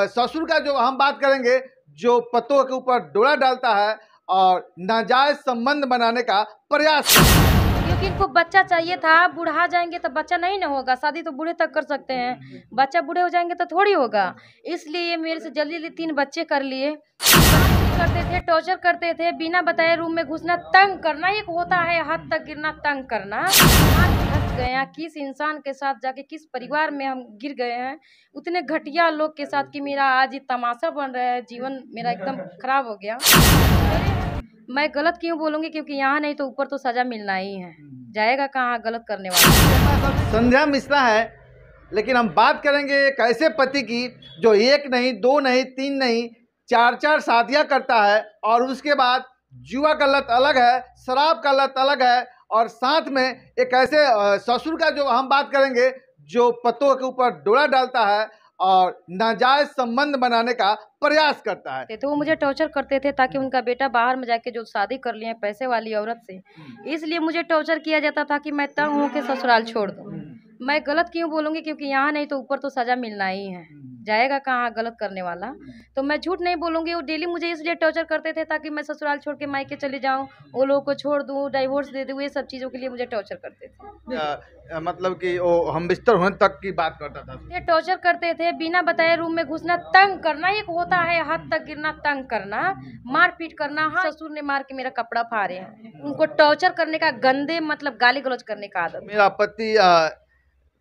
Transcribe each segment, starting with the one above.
ससुर का जो हम बात करेंगे, जो पतों के ऊपर डोरा डालता है और नाजायज संबंध बनाने का प्रयास करता है। क्योंकि इनको बच्चा चाहिए था। बुढ़ा जाएंगे तो बच्चा नहीं ना होगा। शादी तो बूढ़े तक कर सकते हैं, बच्चा बूढ़े हो जाएंगे तो थोड़ी होगा। इसलिए मेरे से जल्दी जल्दी 3 बच्चे कर लिए। करते थे, टॉर्चर करते थे, बिना बताए रूम में घुसना, तंग करना, एक होता है हद तक गिरना, तंग करना। आज फंस गए हैं, किस इंसान के साथ जाके किस परिवार में हम गिर गए हैं, उतने घटिया लोग के साथ कि मेरा आज ये तमाशा बन रहा है। जीवन मेरा एकदम खराब हो गया। मैं गलत क्यों बोलूंगी? क्योंकि यहाँ नहीं तो ऊपर तो सजा मिलना ही है। जाएगा कहाँ गलत करने वाला? संध्या मिश्रा है, लेकिन हम बात करेंगे एक ऐसे पति की जो 1 नहीं, 2 नहीं, 3 नहीं, 4 शादियां करता है और उसके बाद जुआ का लत अलग है, शराब का लत अलग है और साथ में एक ऐसे ससुर का जो हम बात करेंगे, जो पतों के ऊपर डोरा डालता है और नाजायज संबंध बनाने का प्रयास करता है। तो वो मुझे टॉर्चर करते थे ताकि उनका बेटा बाहर में जाके जो शादी कर लिए पैसे वाली औरत से, इसलिए मुझे टॉर्चर किया जाता था कि मैं तंग हूँ कि ससुराल छोड़ दूँ। मैं गलत क्यों बोलूँगी? क्योंकि यहाँ नहीं तो ऊपर तो सजा मिलना ही है। जाएगा कहाँ गलत करने वाला? तो मैं झूठ नहीं बोलूँगी। वो डेली मुझे इसलिए टॉर्चर करते थे ताकि मैं ससुराल छोड़ के मायके चले जाऊँ, वो लोगों को छोड़ दूँ, डाइवोर्स दे दूँ, ये सब चीज़ों के लिए मुझे टॉर्चर करते थे। मतलब कि वो हम बिस्तर होने तक की बात करता था। ये टॉर्चर करते थे, बिना बताए रूम में घुसना, तंग करना, एक होता है हद तक गिरना, तंग करना, मार पीट करना। हाँ, ससुर ने मार के मेरा कपड़ा फाड़े हैं। उनको टॉर्चर करने का, गंदे मतलब गाली गलौज करने का आदत। मेरा पति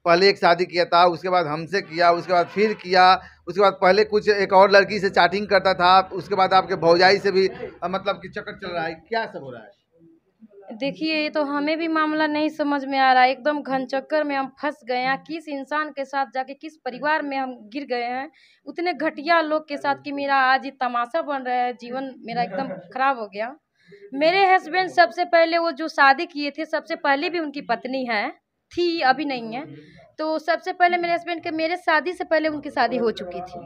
पहले एक शादी किया था, उसके बाद हमसे किया, उसके बाद फिर किया, उसके बाद पहले कुछ एक और लड़की से चैटिंग करता था, उसके बाद आपके भौजाई से भी मतलब कि चक्कर चल रहा है। क्या सब हो रहा है? देखिए, ये तो हमें भी मामला नहीं समझ में आ रहा है। एकदम घन चक्कर में हम फंस गए हैं। किस इंसान के साथ जाके किस परिवार में हम गिर गए हैं, उतने घटिया लोग के साथ कि मेरा आज ये तमाशा बन रहा है। जीवन मेरा एकदम खराब हो गया। मेरे हस्बैंड सबसे पहले वो जो शादी किए थे, सबसे पहले भी उनकी पत्नी है, थी, अभी नहीं है। तो सबसे पहले मेरे हस्बैंड के, मेरे शादी से पहले उनकी शादी हो चुकी थी।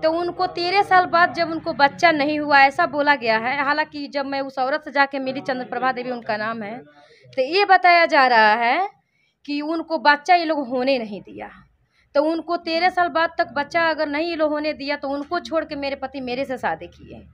तो उनको 13 साल बाद जब उनको बच्चा नहीं हुआ, ऐसा बोला गया है। हालांकि जब मैं उस औरत से जाके मिली, चंद्रप्रभा देवी उनका नाम है, तो ये बताया जा रहा है कि उनको बच्चा ये लोग होने नहीं दिया। तो उनको 13 साल बाद तक बच्चा अगर नहीं ये लोग होने दिया, तो उनको छोड़ के मेरे पति मेरे से शादी किए।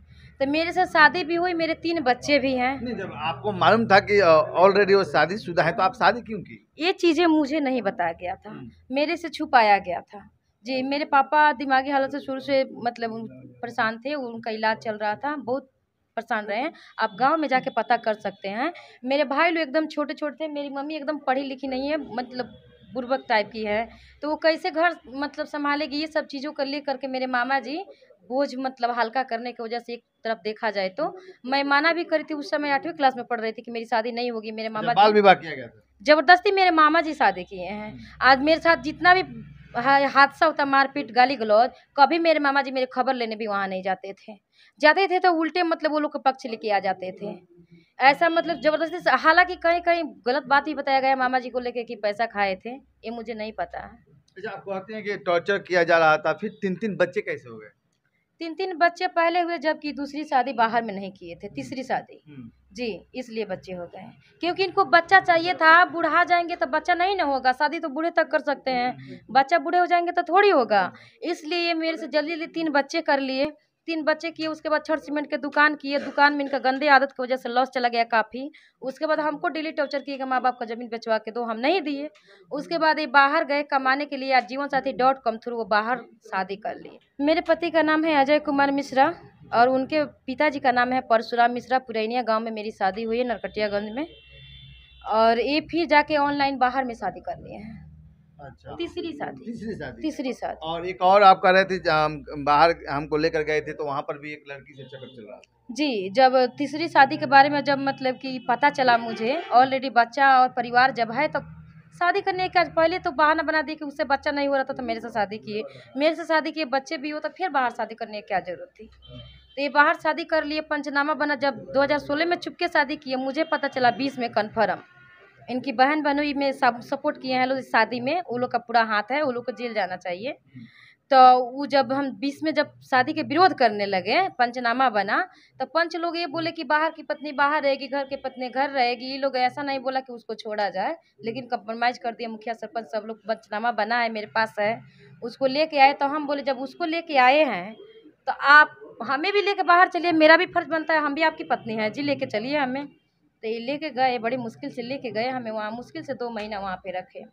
तो मेरे से शादी भी हुई, मेरे 3 बच्चे भी हैं। नहीं, जब आपको मालूम था कि ऑलरेडी वो शादीशुदा है, तो आप शादी क्यों की? ये चीज़ें मुझे नहीं बताया गया था, मेरे से छुपाया गया था। जी, मेरे पापा दिमागी हालत से शुरू से मतलब परेशान थे, उनका इलाज चल रहा था, बहुत परेशान रहे हैं। आप गांव में जाके पता कर सकते हैं। मेरे भाई लोग एकदम छोटे-छोटे थे, मेरी मम्मी एकदम पढ़ी लिखी नहीं है, मतलब बुर्बक टाइप की है। तो वो कैसे घर मतलब सँभालेगी? ये सब चीज़ों को लेकर के मेरे मामा जी बोझ मतलब हल्का करने की वजह से, एक तरफ देखा जाए तो मैं माना भी करी थी। उस समय 8वीं क्लास में पढ़ रही थी कि मेरी शादी नहीं होगी। मेरे मामा बाल जी विवाह किया गया था? जबरदस्ती मेरे मामा जी शादी किए हैं। आज मेरे साथ जितना भी हादसा होता, मारपीट, गाली गलौज, कभी मेरे मामा जी मेरे खबर लेने भी वहाँ नहीं जाते थे। जाते थे तो उल्टे मतलब वो लोग का पक्ष लेके आ जाते थे। ऐसा मतलब जबरदस्ती से, हालांकि कहीं कहीं गलत बात भी बताया गया मामा जी को लेके कि पैसा खाए थे, ये मुझे नहीं पता है। अच्छा, आप कहते हैं कि टॉर्चर किया जा रहा था, फिर 3 बच्चे कैसे हो गए? 3 बच्चे पहले हुए, जबकि दूसरी शादी बाहर में नहीं किए थे, तीसरी शादी। जी, इसलिए बच्चे हो गए। क्योंकि इनको बच्चा चाहिए था। बुढ़ा जाएंगे तो बच्चा नहीं ना होगा। शादी तो बूढ़े तक कर सकते हैं, बच्चा बूढ़े हो जाएंगे तो थोड़ी होगा। इसलिए मेरे से जल्दी जल्दी 3 बच्चे कर लिए। 3 बच्चे किए, उसके बाद छड़ सीमेंट के दुकान किए। दुकान में इनका गंदे आदत की वजह से लॉस चला गया काफ़ी। उसके बाद हमको डेली टॉर्चर किए कि माँ बाप का ज़मीन बेचवा के दो, हम नहीं दिए। उसके बाद ये बाहर गए कमाने के लिए, जीवन साथी .com थ्रू वो बाहर शादी कर लिए। मेरे पति का नाम है अजय कुमार मिश्रा और उनके पिताजी का नाम है परशुराम मिश्रा। पुरैनिया गांव में मेरी शादी हुई है, नरकटियागंज में। और ये फिर जाके ऑनलाइन बाहर में शादी कर लिए हैं। अच्छा, तीसरी शादी। तीसरी शादी। और एक और आप कह रहे थे बाहर हमको लेकर गए थे, तो वहाँ पर भी एक लड़की से चक्कर चल रहा था। जी, जब तीसरी शादी के बारे में जब मतलब कि पता चला मुझे, ऑलरेडी बच्चा और परिवार जब है, तब शादी करने का पहले तो बहाना बना दिए कि उससे बच्चा नहीं हो रहा था तो मेरे से शादी किए। मेरे से शादी किए, बच्चे भी हो, तो फिर बाहर शादी करने की क्या ज़रूरत थी? तो ये बाहर शादी कर लिए, पंचनामा बना। जब 2016 में चुपके शादी किए, मुझे पता चला 20 में कन्फर्म। इनकी बहन बहनोई में सब सपोर्ट किए हैं लोग इस शादी में, वो लोग का पूरा हाथ है, वो लोग को जेल जाना चाहिए। तो वो जब हम 20 में जब शादी के विरोध करने लगे, पंचनामा बना, तो पंच लोग ये बोले कि बाहर की पत्नी बाहर रहेगी, घर की पत्नी घर रहेगी। ये लोग ऐसा नहीं बोला कि उसको छोड़ा जाए, लेकिन कंप्रोमाइज़ कर दिया। मुखिया सरपंच सब लोग, पंचनामा बना है, मेरे पास है। उसको लेके आए, तो हम बोले जब उसको लेके आए हैं तो आप हमें भी लेके बाहर चलिए, मेरा भी फर्ज बनता है, हम भी आपकी पत्नी हैं जी, लेके चलिए हमें। तो ये लेके गए, बड़ी मुश्किल से लेके गए हमें वहाँ, मुश्किल से 2 महीना वहाँ पे रखे।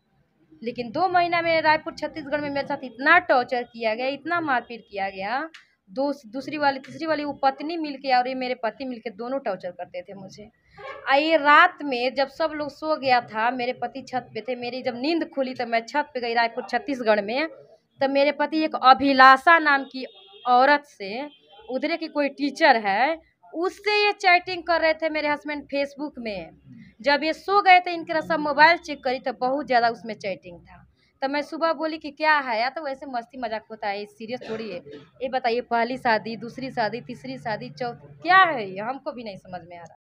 लेकिन 2 महीना में रायपुर छत्तीसगढ़ में मेरे साथ इतना टॉर्चर किया गया, इतना मारपीट किया गया। दूसरी वाली तीसरी वाली वो पत्नी मिलके और ये मेरे पति मिलके दोनों टॉर्चर करते थे मुझे। ये रात में जब सब लोग सो गया था, मेरे पति छत पे थे, मेरी जब नींद खुली तो मैं छत पे गई रायपुर छत्तीसगढ़ में। तब मेरे पति एक अभिलाषा नाम की औरत से, उधर की कोई टीचर है, उससे ये चैटिंग कर रहे थे मेरे हस्बैंड फेसबुक में। जब ये सो गए थे, इनके सब मोबाइल चेक करी तो बहुत ज़्यादा उसमें चैटिंग था। तो मैं सुबह बोली कि क्या है, या तो वैसे मस्ती मजाक होता है, सीरियस थोड़ी है। ये बताइए, पहली शादी, दूसरी शादी, तीसरी शादी, चौथी, क्या है ये, हमको भी नहीं समझ में आ रहा।